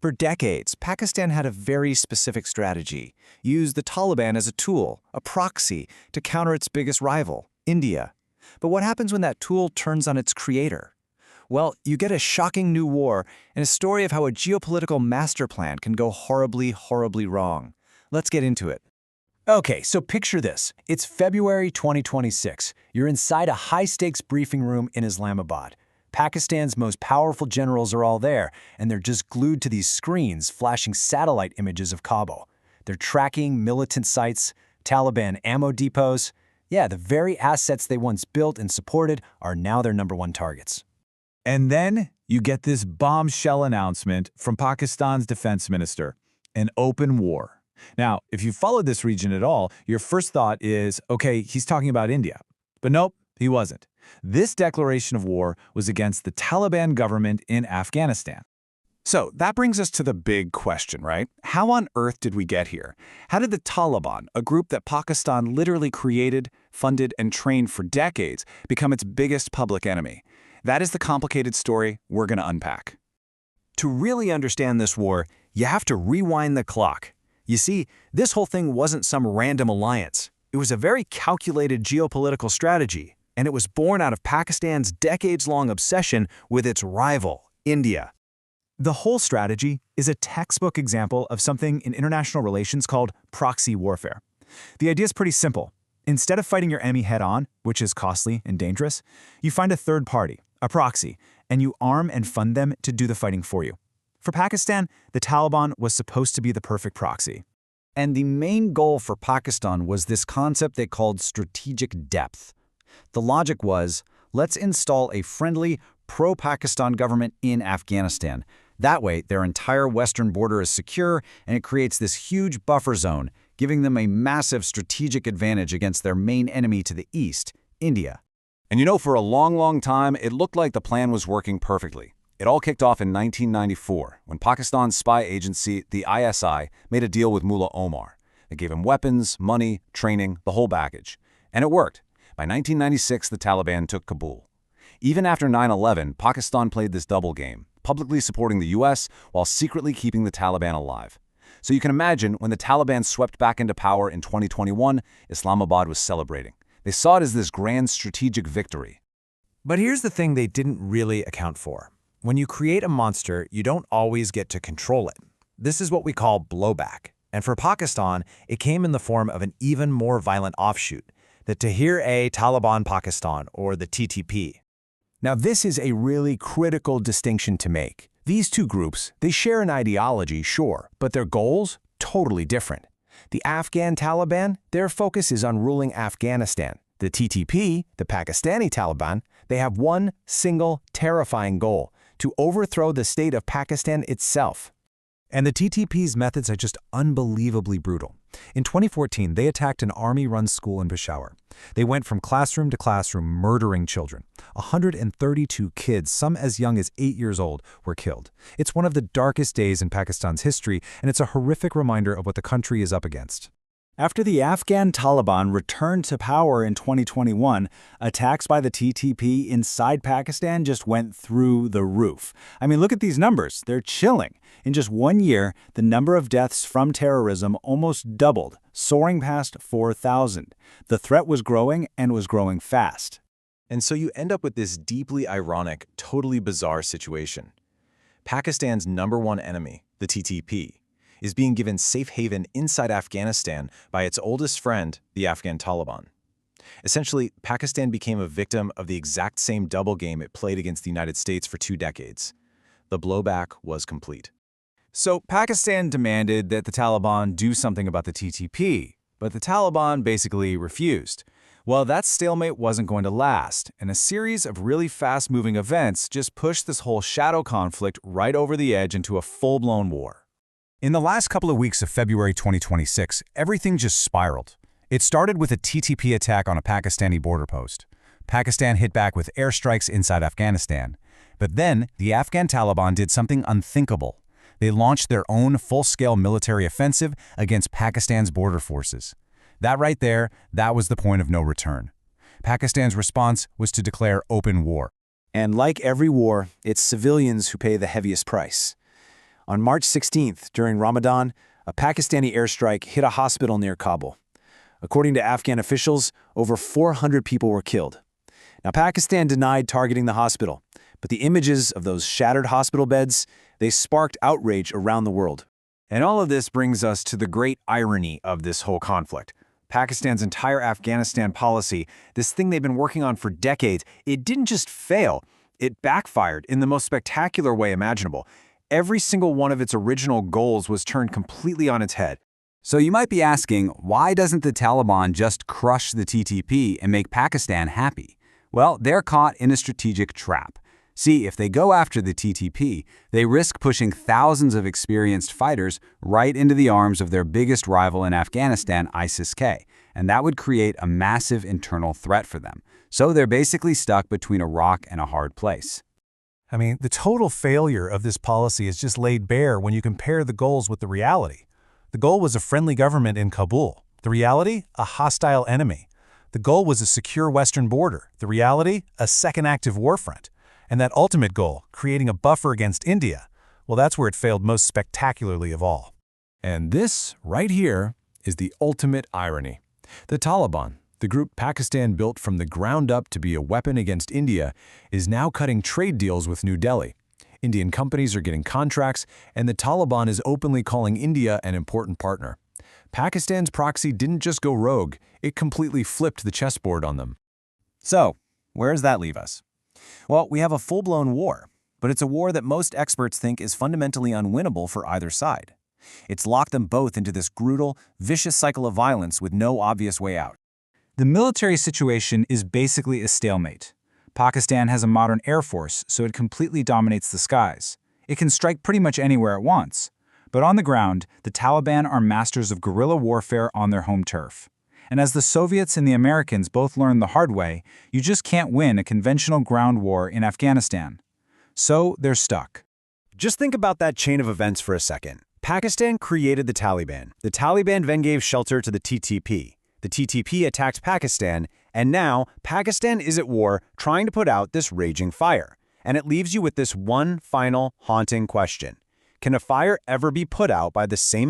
For decades, Pakistan had a very specific strategy: use the Taliban as a tool, a proxy, to counter its biggest rival, India. But what happens when that tool turns on its creator? Well, you get a shocking new war and a story of how a geopolitical master plan can go horribly, horribly wrong. Let's get into it. Okay, so picture this. It's February 2026. You're inside a high-stakes briefing room in Islamabad. Pakistan's most powerful generals are all there, and they're just glued to these screens flashing satellite images of Kabul. They're tracking militant sites, Taliban ammo depots. Yeah, the very assets they once built and supported are now their #1 targets. And then you get this bombshell announcement from Pakistan's defense minister: an open war. Now, if you followed this region at all, your first thought is, okay, he's talking about India. But nope, he wasn't. This declaration of war was against the Taliban government in Afghanistan. So that brings us to the big question, right? How on earth did we get here? How did the Taliban, a group that Pakistan literally created, funded, and trained for decades, become its biggest public enemy? That is the complicated story we're going to unpack. To really understand this war, you have to rewind the clock. You see, this whole thing wasn't some random alliance. It was a very calculated geopolitical strategy, and it was born out of Pakistan's decades-long obsession with its rival, India. The whole strategy is a textbook example of something in international relations called proxy warfare. The idea is pretty simple. Instead of fighting your enemy head-on, which is costly and dangerous, you find a third party, a proxy, and you arm and fund them to do the fighting for you. For Pakistan, the Taliban was supposed to be the perfect proxy. And the main goal for Pakistan was this concept they called strategic depth. The logic was, let's install a friendly, pro-Pakistan government in Afghanistan. That way, their entire western border is secure, and it creates this huge buffer zone, giving them a massive strategic advantage against their main enemy to the east, India. And you know, for a long, long time, it looked like the plan was working perfectly. It all kicked off in 1994, when Pakistan's spy agency, the ISI, made a deal with Mullah Omar. They gave him weapons, money, training, the whole package. And it worked. By 1996, the Taliban took Kabul. Even after 9/11, Pakistan played this double game, publicly supporting the US while secretly keeping the Taliban alive. So you can imagine, when the Taliban swept back into power in 2021, Islamabad was celebrating. They saw it as this grand strategic victory. But here's the thing they didn't really account for. When you create a monster, you don't always get to control it. This is what we call blowback. And for Pakistan, it came in the form of an even more violent offshoot, the Tehreek-e-Taliban Pakistan, or the TTP. Now, this is a really critical distinction to make. These two groups, they share an ideology, sure, but their goals, totally different. The Afghan Taliban, their focus is on ruling Afghanistan. The TTP, the Pakistani Taliban, they have one single terrifying goal: to overthrow the state of Pakistan itself. And the TTP's methods are just unbelievably brutal. In 2014, they attacked an army-run school in Peshawar. They went from classroom to classroom murdering children. 132 kids, some as young as 8 years old, were killed. It's one of the darkest days in Pakistan's history, and it's a horrific reminder of what the country is up against. After the Afghan Taliban returned to power in 2021, attacks by the TTP inside Pakistan just went through the roof. I mean, look at these numbers. They're chilling. In just 1 year, the number of deaths from terrorism almost doubled, soaring past 4,000. The threat was growing, and was growing fast. And so you end up with this deeply ironic, totally bizarre situation. Pakistan's #1 enemy, the TTP, is being given safe haven inside Afghanistan by its oldest friend, the Afghan Taliban. Essentially, Pakistan became a victim of the exact same double game it played against the United States for 2 decades. The blowback was complete. So Pakistan demanded that the Taliban do something about the TTP, but the Taliban basically refused. Well, that stalemate wasn't going to last, and a series of really fast-moving events just pushed this whole shadow conflict right over the edge into a full-blown war. In the last couple of weeks of February 2026, everything just spiraled. It started with a TTP attack on a Pakistani border post. Pakistan hit back with airstrikes inside Afghanistan. But then, the Afghan Taliban did something unthinkable. They launched their own full-scale military offensive against Pakistan's border forces. That right there, that was the point of no return. Pakistan's response was to declare open war. And like every war, it's civilians who pay the heaviest price. On March 16th, during Ramadan, a Pakistani airstrike hit a hospital near Kabul. According to Afghan officials, over 400 people were killed. Now, Pakistan denied targeting the hospital, but the images of those shattered hospital beds, they sparked outrage around the world. And all of this brings us to the great irony of this whole conflict. Pakistan's entire Afghanistan policy, this thing they've been working on for decades, it didn't just fail, it backfired in the most spectacular way imaginable. Every single one of its original goals was turned completely on its head. So you might be asking, why doesn't the Taliban just crush the TTP and make Pakistan happy? Well, they're caught in a strategic trap. See, if they go after the TTP, they risk pushing thousands of experienced fighters right into the arms of their biggest rival in Afghanistan, ISIS-K, and that would create a massive internal threat for them. So they're basically stuck between a rock and a hard place. I mean, the total failure of this policy is just laid bare when you compare the goals with the reality. The goal was a friendly government in Kabul. The reality, a hostile enemy. The goal was a secure western border. The reality, a second active war front. And that ultimate goal, creating a buffer against India, well, that's where it failed most spectacularly of all. And this, right here, is the ultimate irony. The Taliban, the group Pakistan built from the ground up to be a weapon against India, is now cutting trade deals with New Delhi. Indian companies are getting contracts, and the Taliban is openly calling India an important partner. Pakistan's proxy didn't just go rogue, it completely flipped the chessboard on them. So, where does that leave us? Well, we have a full-blown war, but it's a war that most experts think is fundamentally unwinnable for either side. It's locked them both into this brutal, vicious cycle of violence with no obvious way out. The military situation is basically a stalemate. Pakistan has a modern air force, so it completely dominates the skies. It can strike pretty much anywhere it wants. But on the ground, the Taliban are masters of guerrilla warfare on their home turf. And as the Soviets and the Americans both learned the hard way, you just can't win a conventional ground war in Afghanistan. So they're stuck. Just think about that chain of events for a second. Pakistan created the Taliban. The Taliban then gave shelter to the TTP. The TTP attacked Pakistan, and now Pakistan is at war trying to put out this raging fire. And it leaves you with this one final haunting question. Can a fire ever be put out by the same